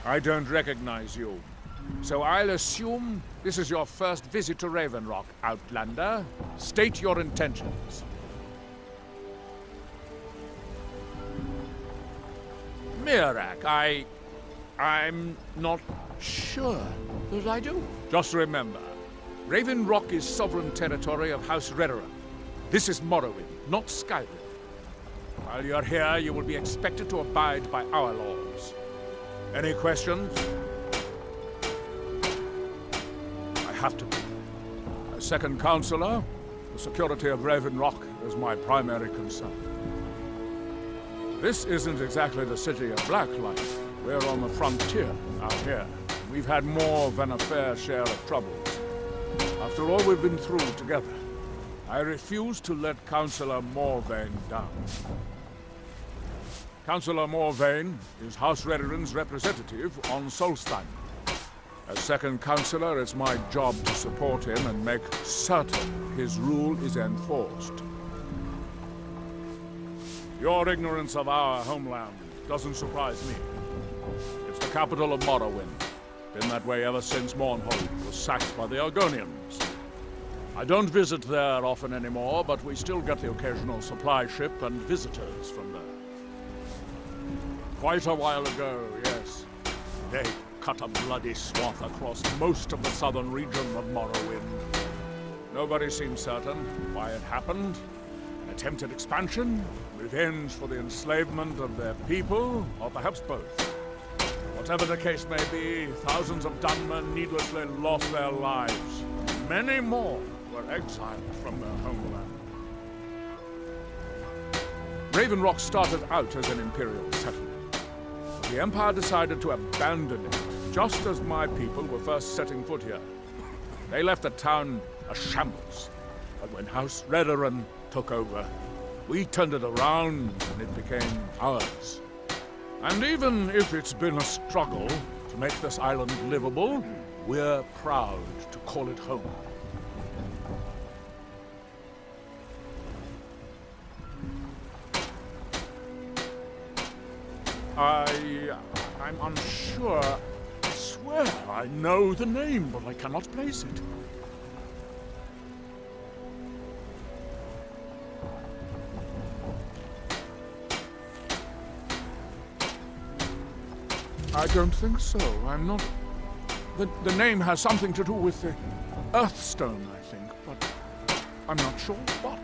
I don't recognize you. So I'll assume this is your first visit to Raven Rock, Outlander. State your intentions. Miraak, I'm not sure that I do. Just remember, Raven Rock is sovereign territory of House Redoran. This is Morrowind, not Skyrim. While you're here, you will be expected to abide by our laws. Any questions? I have to. As second counselor, the security of Raven Rock is my primary concern. This isn't exactly the city of Blacklight. We're on the frontier out here. We've had more than a fair share of troubles. After all we've been through together, I refuse to let Councillor Morvayn down. Councillor Morvayn is House Redoran's representative on Solstheim. As second councillor, it's my job to support him and make certain his rule is enforced. Your ignorance of our homeland doesn't surprise me. It's the capital of Morrowind. Been that way ever since Mournhold was sacked by the Argonians. I don't visit there often anymore, but we still get the occasional supply ship and visitors from there. Quite a while ago, yes. They cut a bloody swath across most of the southern region of Morrowind. Nobody seems certain why it happened. An attempted expansion, revenge for the enslavement of their people, or perhaps both. Whatever the case may be, thousands of Dunmen needlessly lost their lives. Many more were exiled from their homeland. Raven Rock started out as an Imperial settlement. But the Empire decided to abandon it, just as my people were first setting foot here. They left the town a shambles. But when House Redoran took over, we turned it around and it became ours. And even if it's been a struggle to make this island livable, we're proud to call it home. I'm unsure. I swear I know the name, but I cannot place it. I don't think so. I'm not... The name has something to do with the Earthstone, I think, but I'm not sure what.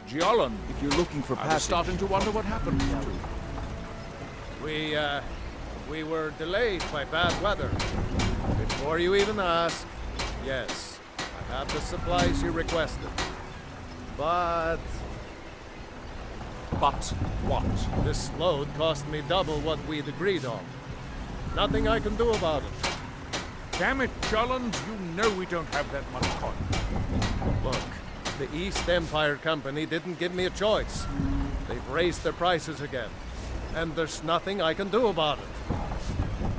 Giallan, if you're looking for passage... I'm starting to wonder what happened to you. We were delayed by bad weather. Before you even ask, yes, I have the supplies you requested. But what? This load cost me double what we'd agreed on. Nothing I can do about it. Damn it, Giallan, you know we don't have that much coin. Look, the East Empire Company didn't give me a choice. They've raised their prices again, and there's nothing I can do about it.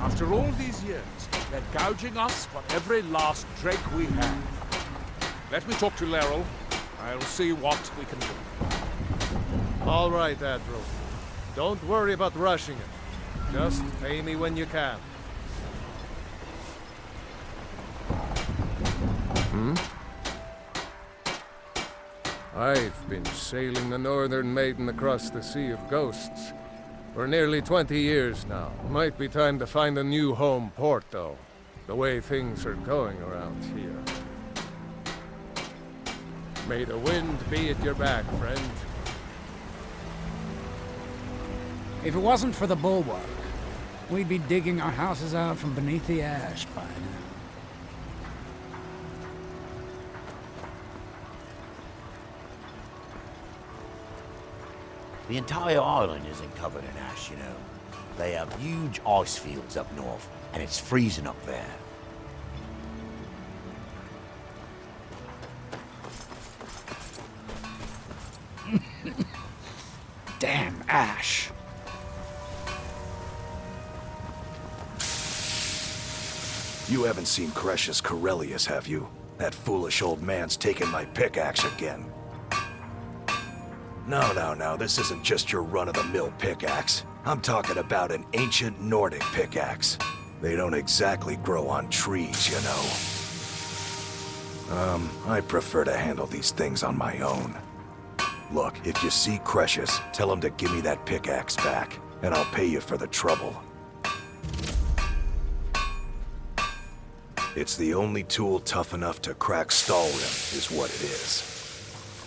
After all these years, they're gouging us for every last drake we have. Let me talk to Laeral. I'll see what we can do. All right, Admiral. Don't worry about rushing it. Just pay me when you can. I've been sailing the Northern Maiden across the Sea of Ghosts for nearly 20 years now. Might be time to find a new home port, though. The way things are going around here. May the wind be at your back, friend. If it wasn't for the bulwark, we'd be digging our houses out from beneath the ash by now. The entire island isn't covered in ash, you know. They have huge ice fields up north, and it's freezing up there. Damn ash. You haven't seen Cretius Corellius, have you? That foolish old man's taken my pickaxe again. No, this isn't just your run-of-the-mill pickaxe. I'm talking about an ancient Nordic pickaxe. They don't exactly grow on trees, you know. I prefer to handle these things on my own. Look, if you see Crucius, tell him to give me that pickaxe back, and I'll pay you for the trouble. It's the only tool tough enough to crack Stalrim, is what it is.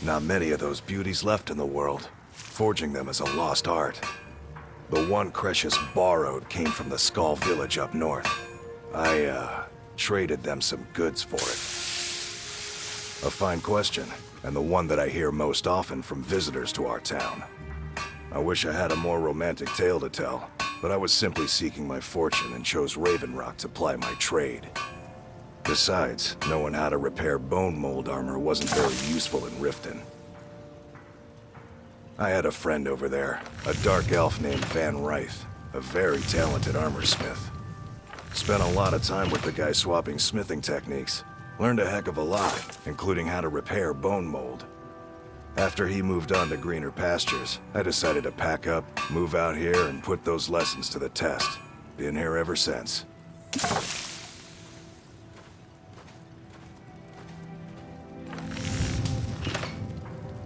Not many of those beauties left in the world. Forging them is a lost art. The one Crucius borrowed came from the Skull village up north. I, traded them some goods for it. A fine question, and the one that I hear most often from visitors to our town. I wish I had a more romantic tale to tell, but I was simply seeking my fortune and chose Raven Rock to ply my trade. Besides, knowing how to repair bone mold armor wasn't very useful in Riften. I had a friend over there, a dark elf named Van Ryth, a very talented armorsmith. Spent a lot of time with the guy swapping smithing techniques. Learned a heck of a lot, including how to repair bone mold. After he moved on to greener pastures, I decided to pack up, move out here, and put those lessons to the test. Been here ever since.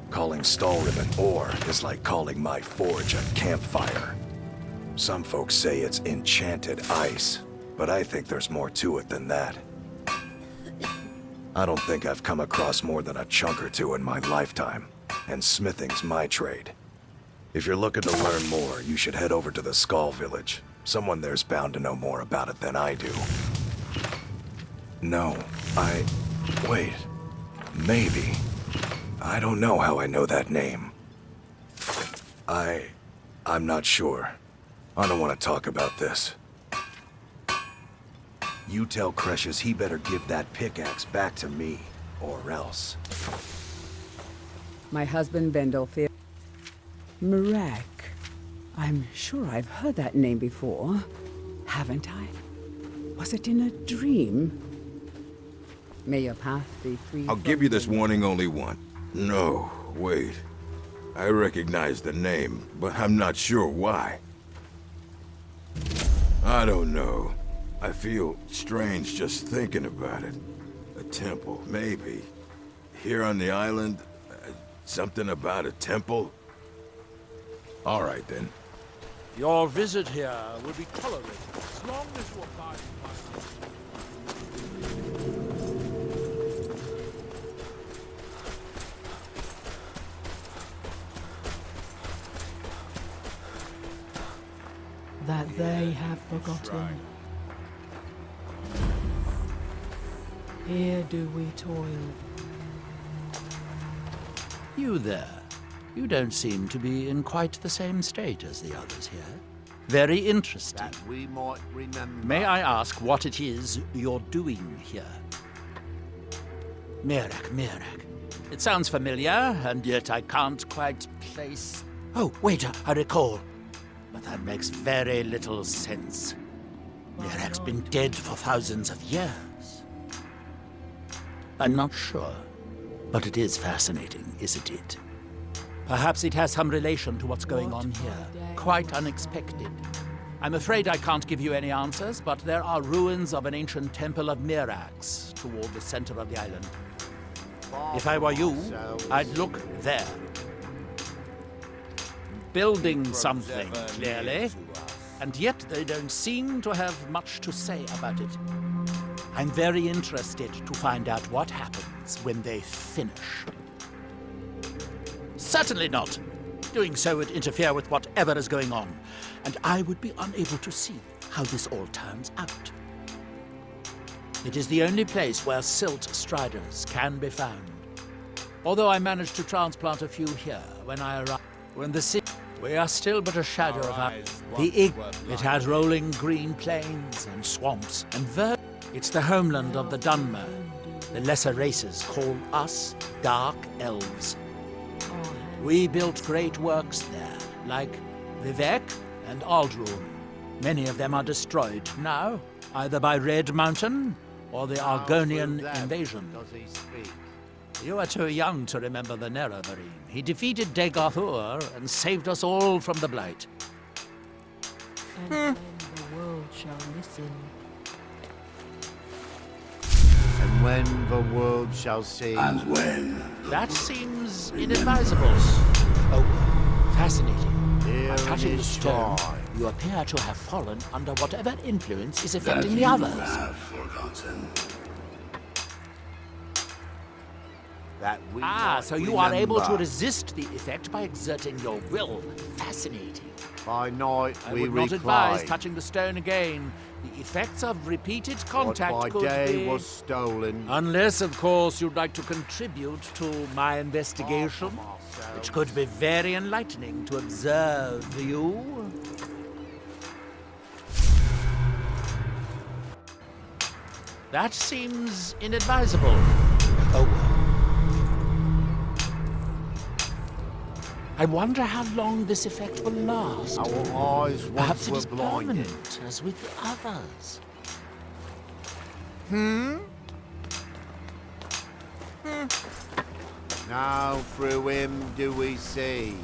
Calling Stalrim an ore is like calling my forge a campfire. Some folks say it's enchanted ice, but I think there's more to it than that. I don't think I've come across more than a chunk or two in my lifetime, and smithing's my trade. If you're looking to learn more, you should head over to the Skull village. Someone there's bound to know more about it than I do. No, wait. Maybe. I don't know how I know that name. I'm not sure. I don't want to talk about this. You tell Crucius he better give that pickaxe back to me, or else. My husband, Bendel. Mirak. I'm sure I've heard that name before. Haven't I? Was it in a dream? May your path be free. I'll give you this warning only once. No, wait. I recognize the name, but I'm not sure why. I don't know. I feel strange just thinking about it. A temple, maybe. Here on the island, something about a temple? All right, then. Your visit here will be tolerated as long as you abide by that they have forgotten. Here do we toil. You there. You don't seem to be in quite the same state as the others here. Very interesting. That we might remember. May I ask what it is you're doing here? Mirak. It sounds familiar, and yet I can't quite place... Oh, wait, I recall. But that makes very little sense. Mirak's been dead for thousands of years. I'm not sure, but it is fascinating, isn't it? Perhaps it has some relation to what's going on here. Quite unexpected. I'm afraid I can't give you any answers, but there are ruins of an ancient temple of Mirax toward the center of the island. If I were you, I'd look there. Building something, clearly, and yet they don't seem to have much to say about it. I'm very interested to find out what happens when they finish. Certainly not. Doing so would interfere with whatever is going on, and I would be unable to see how this all turns out. It is the only place where silt striders can be found. Although I managed to transplant a few here when I arrived. When the city... We are still but a shadow of our... It has rolling green plains and swamps and It's the homeland of the Dunmer. The lesser races call us Dark Elves. We built great works there, like Vivek and Aldrun. Many of them are destroyed now, either by Red Mountain or the Argonian invasion. Does he speak? You are too young to remember the Nerevarine. He defeated Degathur and saved us all from the Blight. And then the world shall listen. And when the world shall see. And when? That seems inadvisable. Oh, fascinating. Here By touching it the is stone, time. you appear to have fallen under whatever influence is That affecting the you others. have forgotten. That we Ah, might so you are able to remember. resist the effect by exerting your will. Fascinating. By night I we would not recline. advise touching the stone again. The effects of repeated What contact by could day be... was stolen. Unless, of course, you'd like to contribute to my investigation, which could be very enlightening to observe you. That seems inadvisable. Oh. I wonder how long this effect will last. Our eyes Perhaps once it were is blinded. permanent, as with the others. Now through him do we see.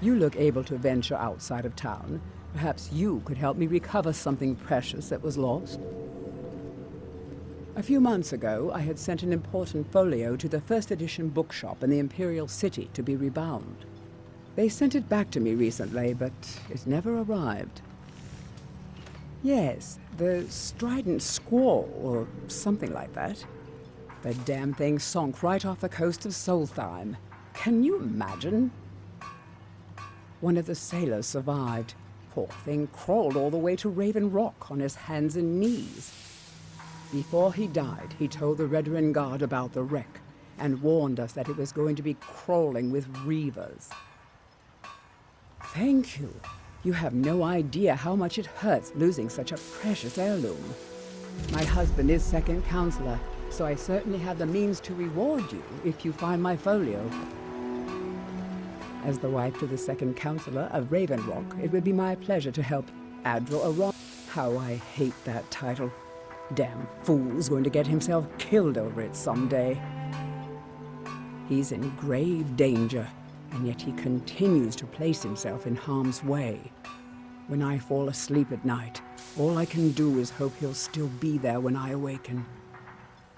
You look able to venture outside of town. Perhaps you could help me recover something precious that was lost. A few months ago, I had sent an important folio to the first edition bookshop in the Imperial City to be rebound. They sent it back to me recently, but it never arrived. Yes, the Strident Squall, or something like that. The damn thing sunk right off the coast of Solstheim. Can you imagine? One of the sailors survived. Poor thing crawled all the way to Raven Rock on his hands and knees. Before he died, he told the Redoran Guard about the wreck and warned us that it was going to be crawling with reavers. Thank you. You have no idea how much it hurts losing such a precious heirloom. My husband is second counselor, so I certainly have the means to reward you if you find my folio. As the wife to the second counselor of Raven Rock, it would be my pleasure to help Adril Aron. How I hate that title. Damn fool's going to get himself killed over it someday. He's in grave danger, and yet he continues to place himself in harm's way. When I fall asleep at night, all I can do is hope he'll still be there when I awaken.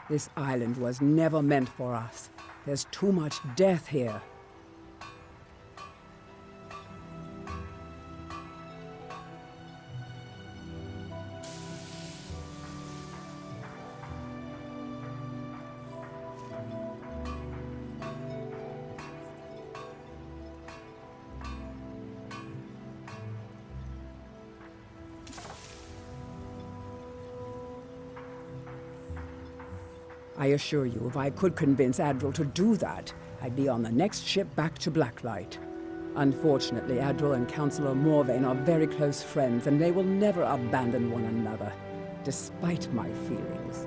This island was never meant for us. There's too much death here. I assure you, if I could convince Adril to do that, I'd be on the next ship back to Blacklight. Unfortunately, Adril and Councillor Morvain are very close friends, and they will never abandon one another, despite my feelings.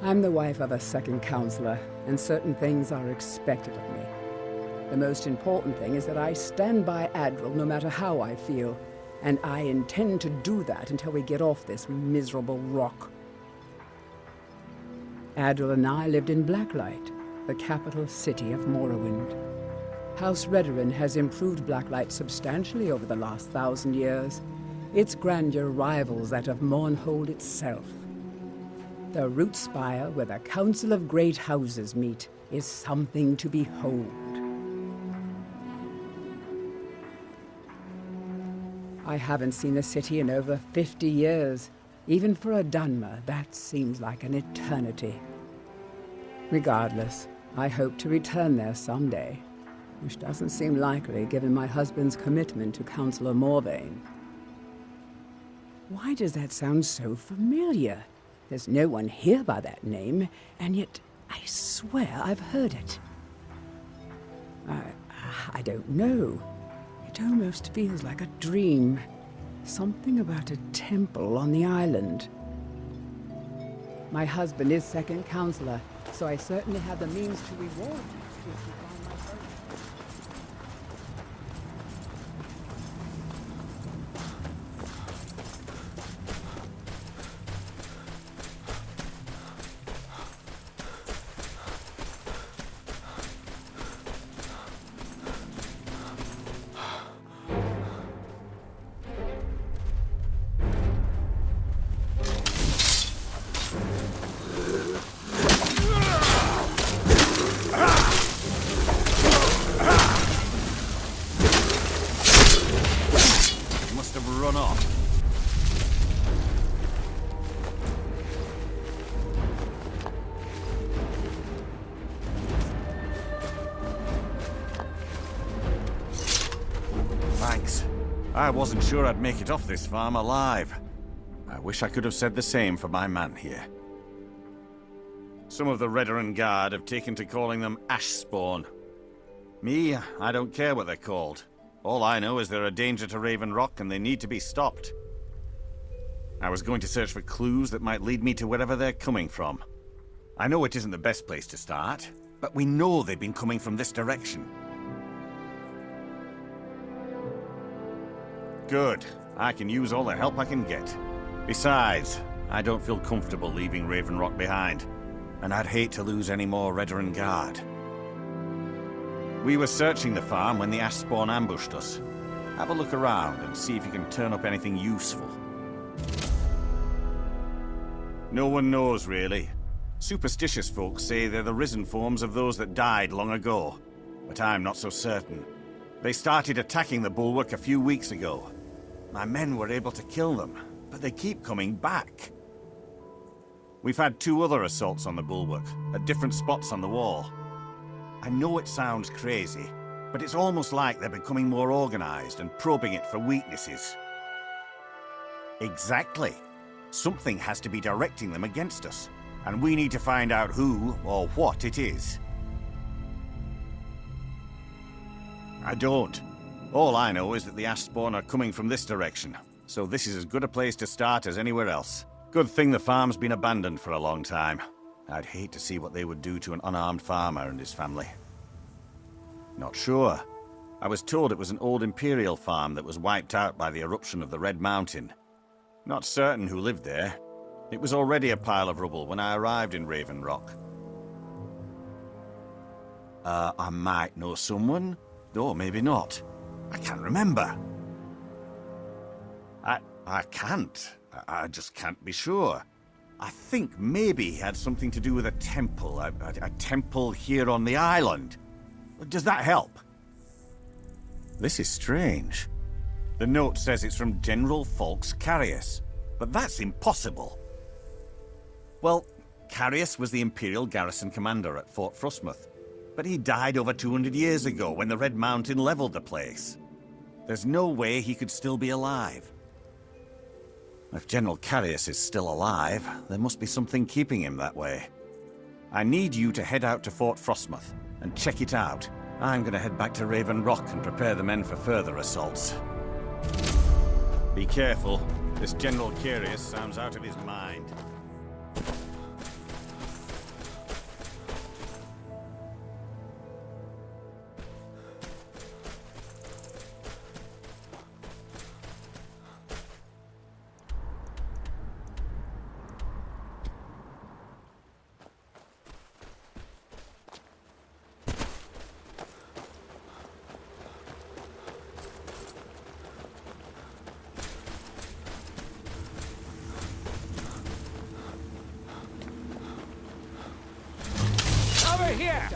I'm the wife of a second counselor, and certain things are expected of me. The most important thing is that I stand by Adril no matter how I feel, and I intend to do that until we get off this miserable rock. Adril and I lived in Blacklight, the capital city of Morrowind. House Redoran has improved Blacklight substantially over the last 1,000 years. Its grandeur rivals that of Mournhold itself. The Root Spire, where the Council of Great Houses meet, is something to behold. I haven't seen the city in over 50 years. Even for a Dunmer, that seems like an eternity. Regardless, I hope to return there someday, which doesn't seem likely given my husband's commitment to Councillor Morvain. Why does that sound so familiar? There's no one here by that name, and yet I swear I've heard it. I don't know. It almost feels like a dream. Something about a temple on the island. My husband is second counselor, so I certainly have the means to reward you if you find my soul. Run off. Thanks. I wasn't sure I'd make it off this farm alive. I wish I could have said the same for my man here. Some of the Redoran Guard have taken to calling them Ashspawn. Me, I don't care what they're called. All I know is they're a danger to Raven Rock and they need to be stopped. I was going to search for clues that might lead me to wherever they're coming from. I know it isn't the best place to start, but we know they've been coming from this direction. Good. I can use all the help I can get. Besides, I don't feel comfortable leaving Raven Rock behind, and I'd hate to lose any more Redoran Guard. We were searching the farm when the Ashspawn ambushed us. Have a look around and see if you can turn up anything useful. No one knows, really. Superstitious folks say they're the risen forms of those that died long ago, but I'm not so certain. They started attacking the bulwark a few weeks ago. My men were able to kill them, but they keep coming back. We've had 2 other assaults on the bulwark, at different spots on the wall. I know it sounds crazy, but it's almost like they're becoming more organized and probing it for weaknesses. Exactly. Something has to be directing them against us, and we need to find out who or what it is. I don't. All I know is that the Ashspawn are coming from this direction, so this is as good a place to start as anywhere else. Good thing the farm's been abandoned for a long time. I'd hate to see what they would do to an unarmed farmer and his family. Not sure. I was told it was an old Imperial farm that was wiped out by the eruption of the Red Mountain. Not certain who lived there. It was already a pile of rubble when I arrived in Raven Rock. I might know someone, or maybe not. I can't remember. I can't. I just can't be sure. I think maybe he had something to do with a temple. A temple here on the island. Does that help? This is strange. The note says it's from General Falx Carius, but that's impossible. Well, Carius was the Imperial garrison commander at Fort Frostmoth, but he died over 200 years ago when the Red Mountain leveled the place. There's no way he could still be alive. If General Carius is still alive, there must be something keeping him that way. I need you to head out to Fort Frostmoth and check it out. I'm gonna head back to Raven Rock and prepare the men for further assaults. Be careful. This General Carius sounds out of his mind. Here!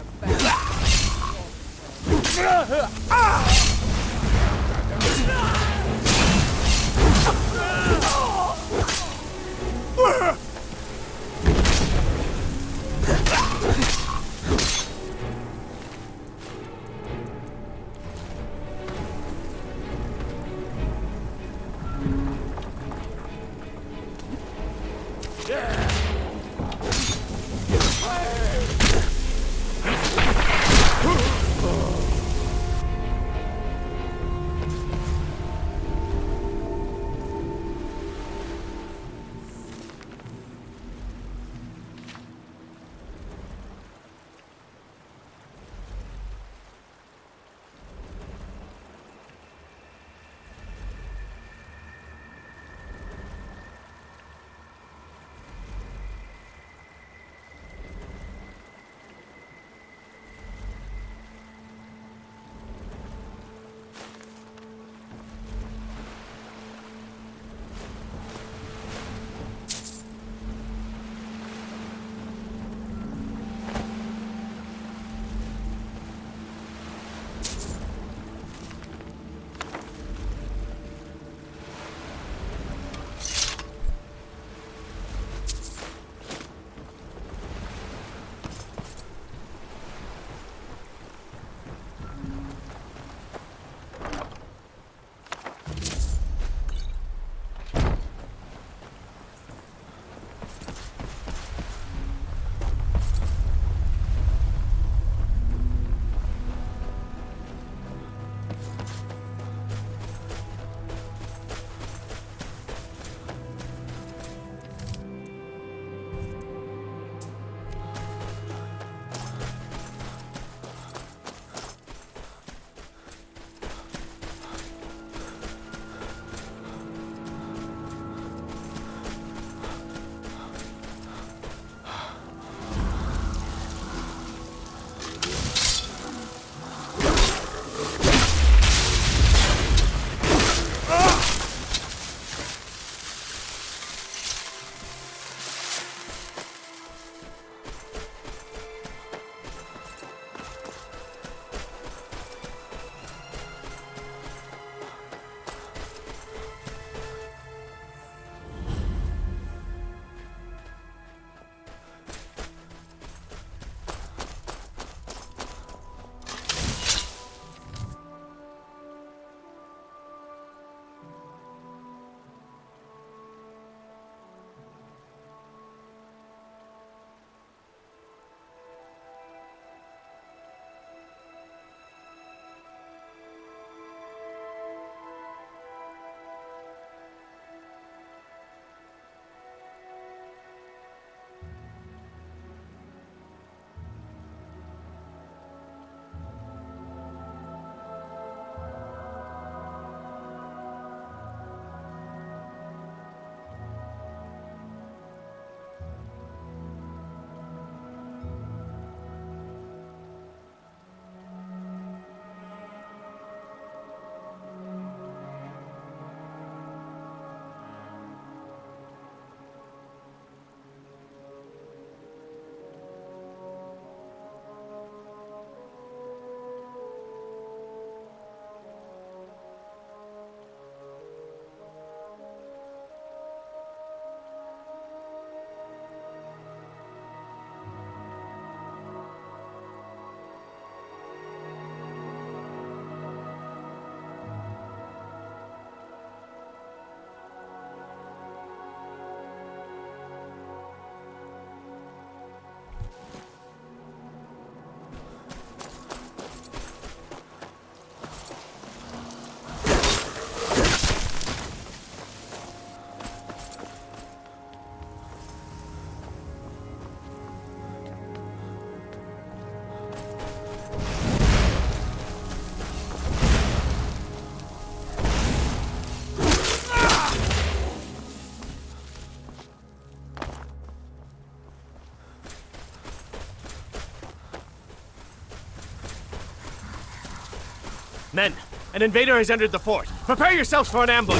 Men, an invader has entered the fort. Prepare yourselves for an ambush!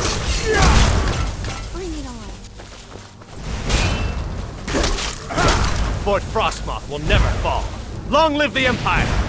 Bring it on. Fort Frostmoth will never fall. Long live the Empire!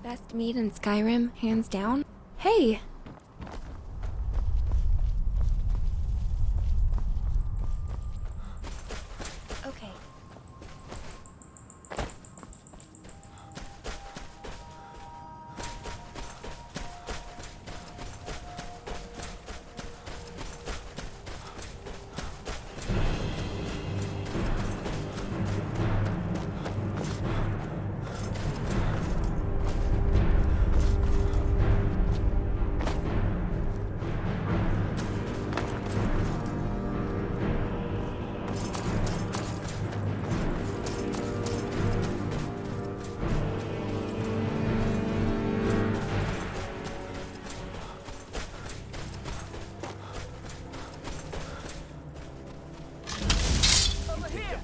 Best meat in Skyrim, hands down. Hey! Okay.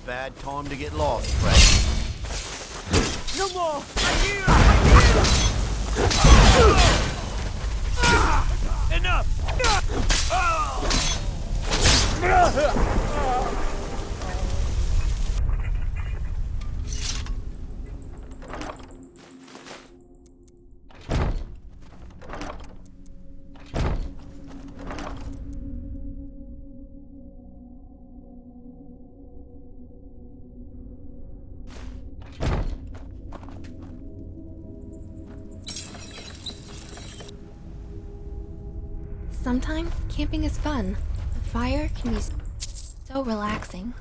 Bad time to get lost, Fred. No more! Enough! Sometimes camping is fun. A fire can be so relaxing.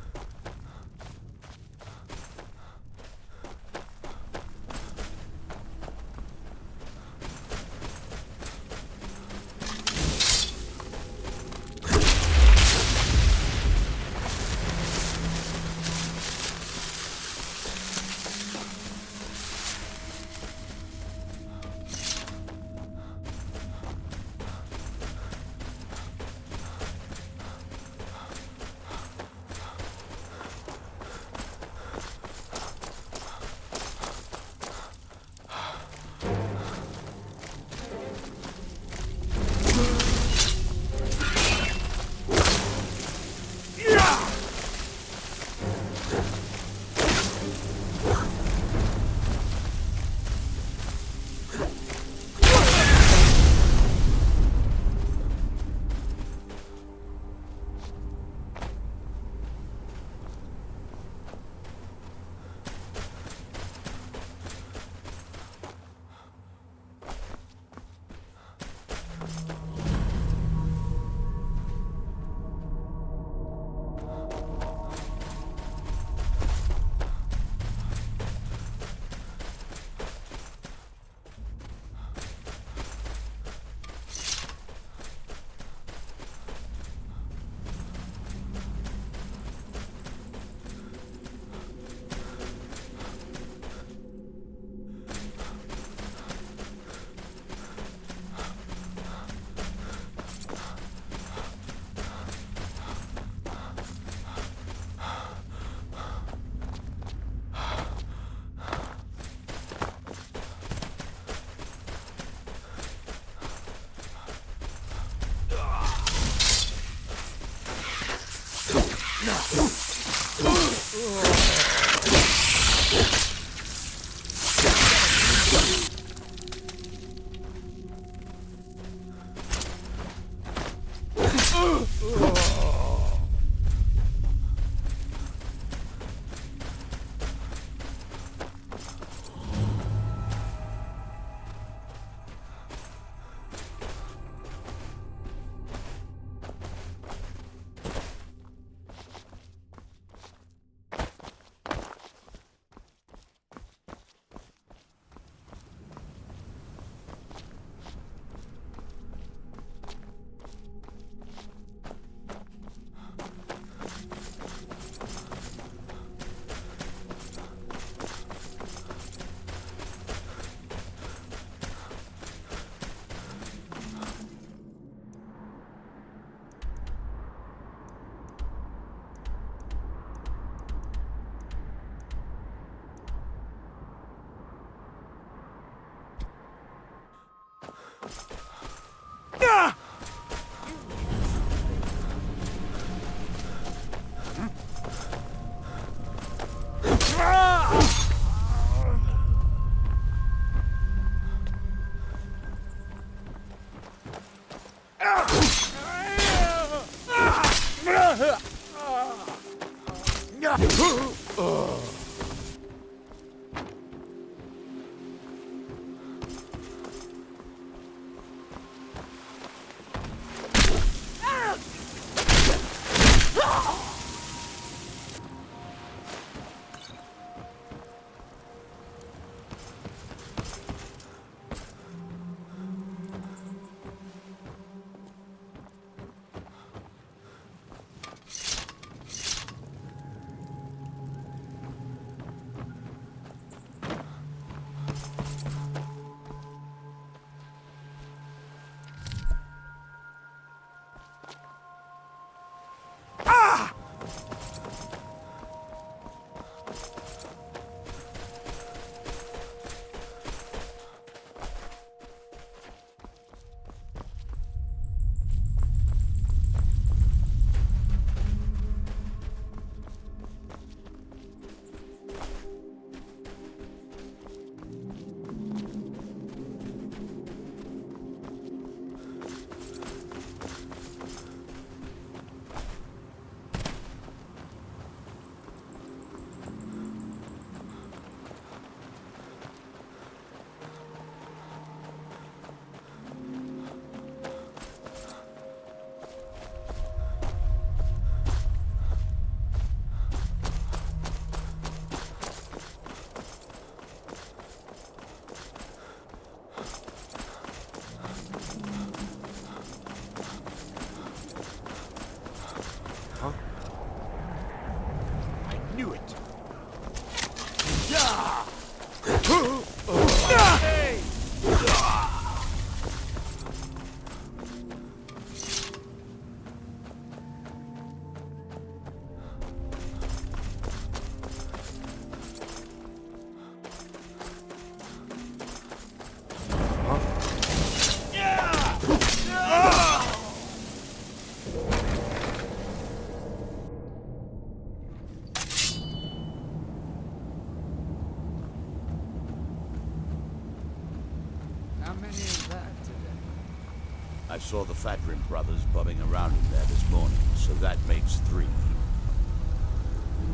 I saw the Fadrin brothers bobbing around in there this morning, so that makes 3.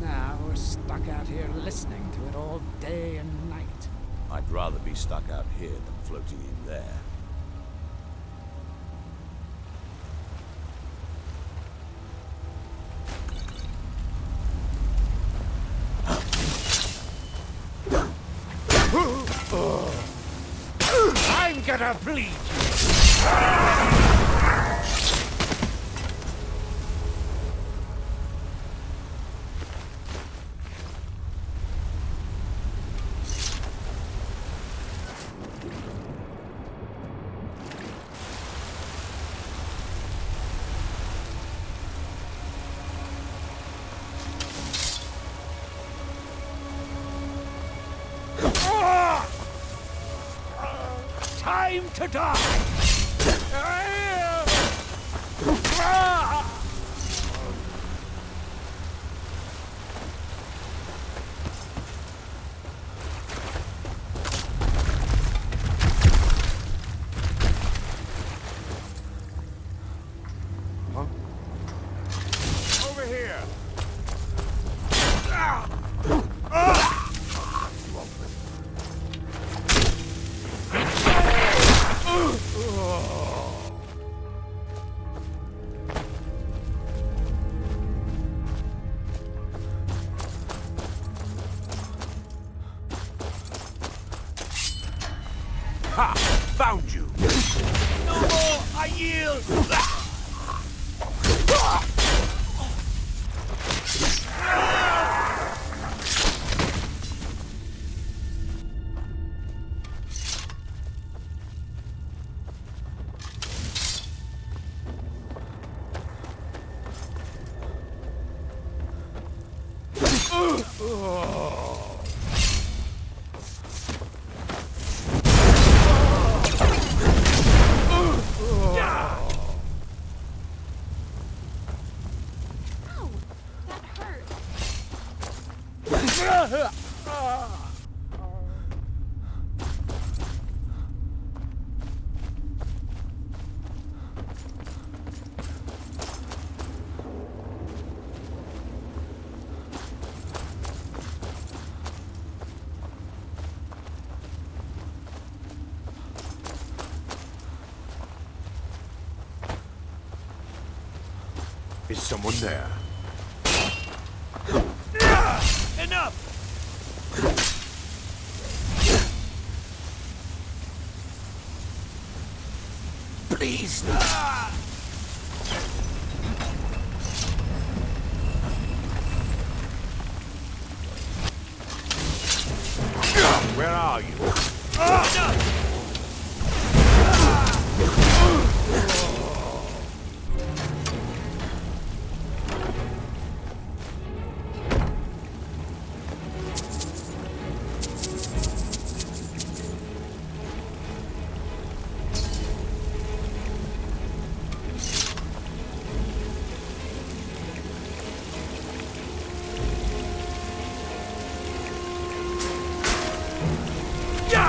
Now we're stuck out here listening to it all day and night. I'd rather be stuck out here than floating in there. I'm gonna bleed you! Time to die! Ha! Found you! No more! I yield! Is someone there? Enough! Please. Where are you? Yeah!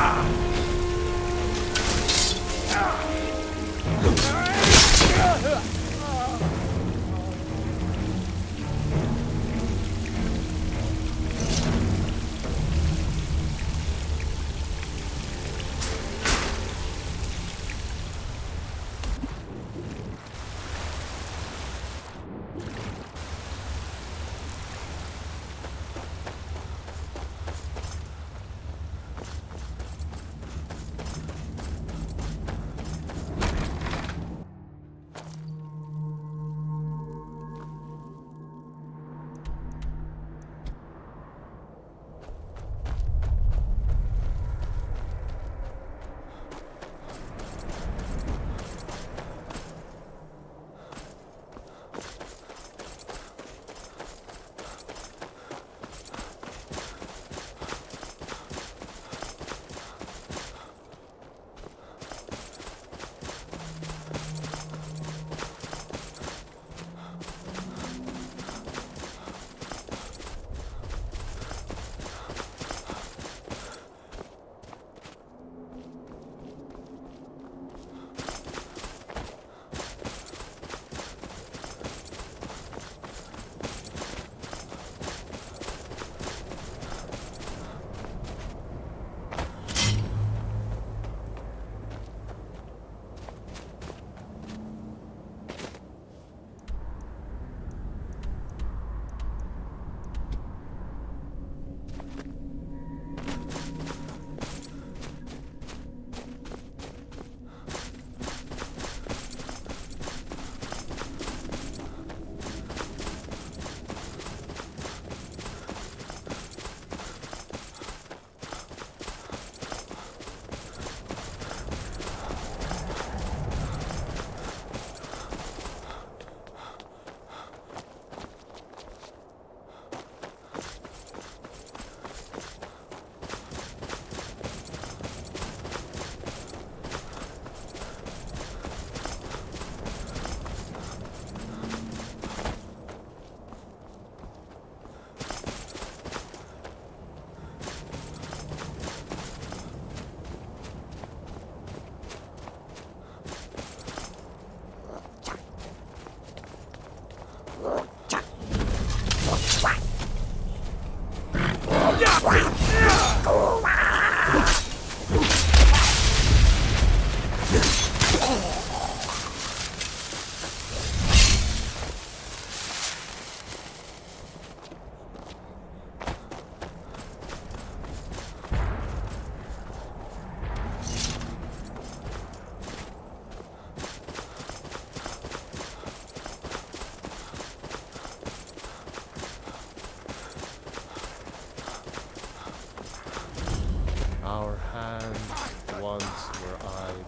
hands once were idle.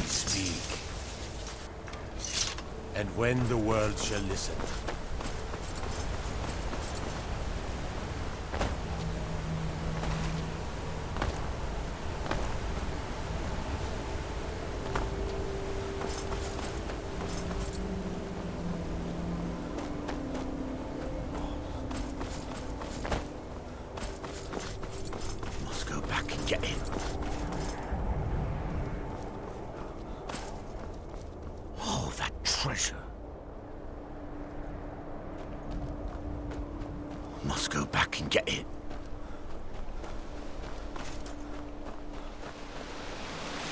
Speak. And when the world shall listen. Must go back and get him. Oh, that treasure. Must go back and get it.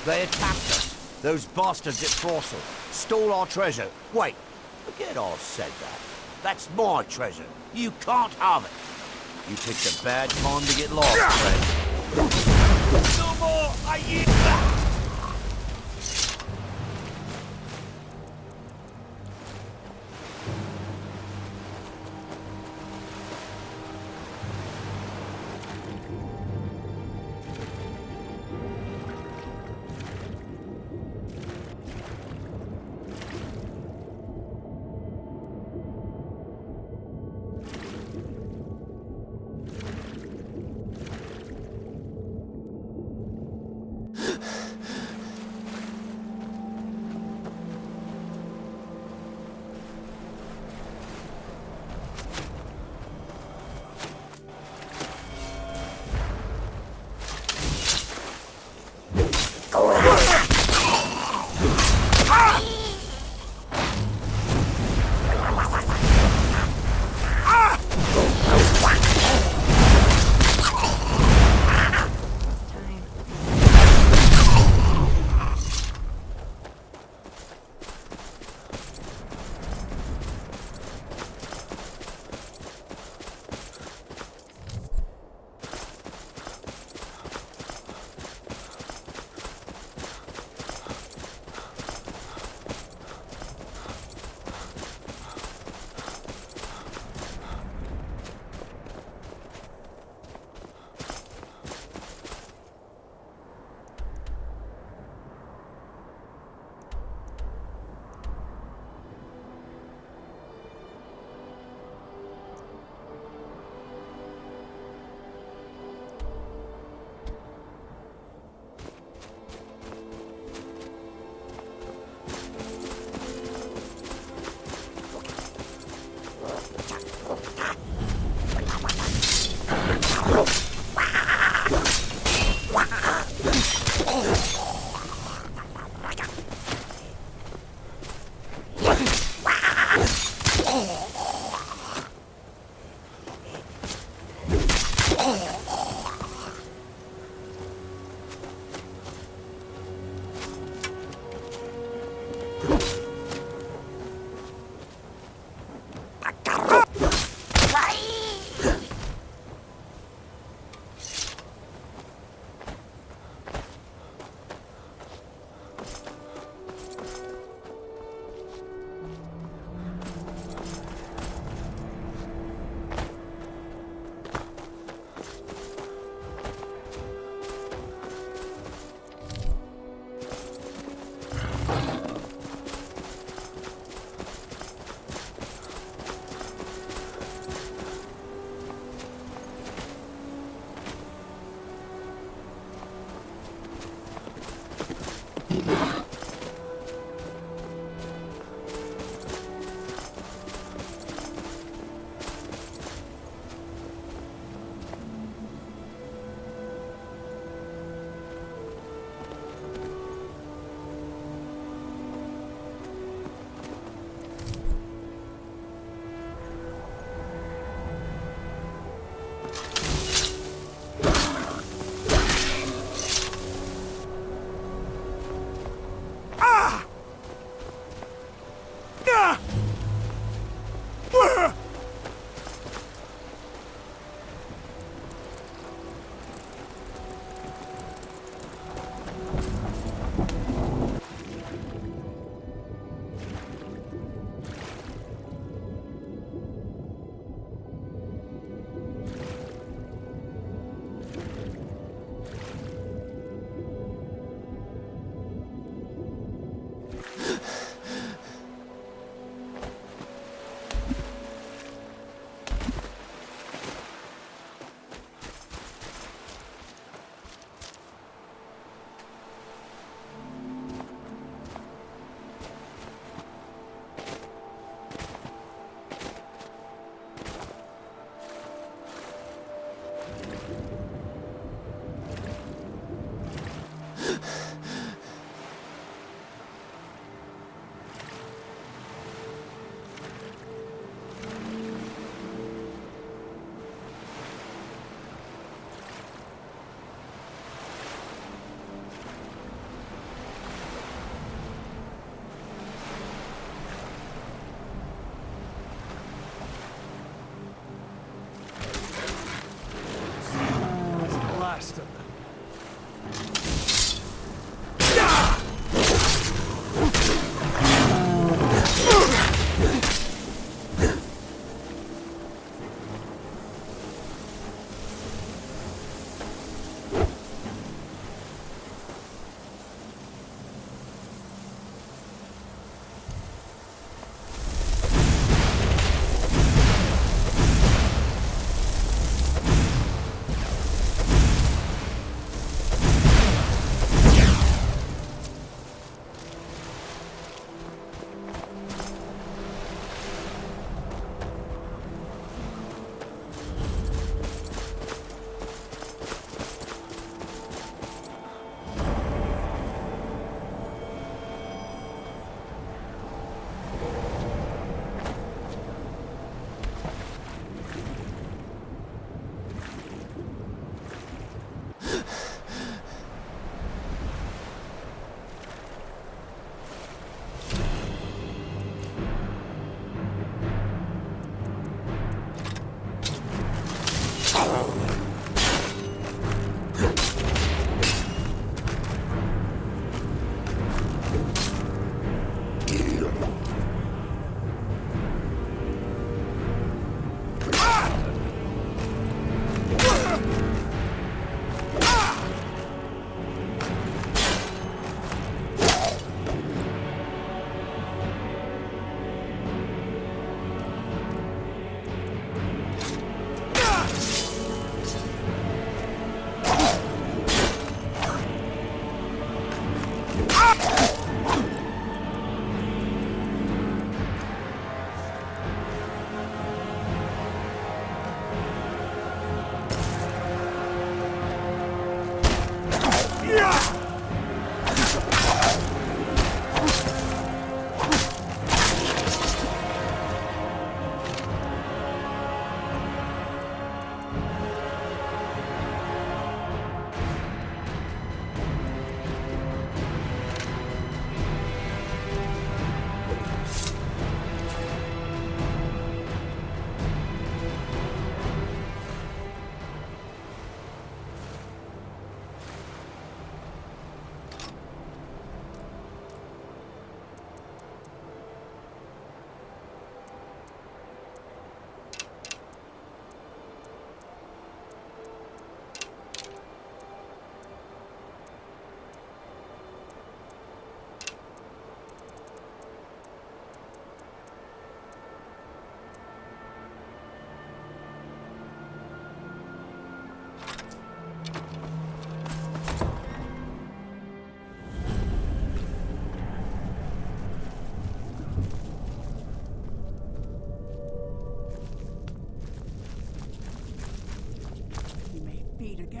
They attacked us. Those bastards at Frossel. Stole our treasure. Wait, forget I said that. That's my treasure. You can't have it. You picked a bad time to get lost, friend. No more! I eat that!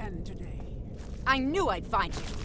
again today. I knew I'd find you.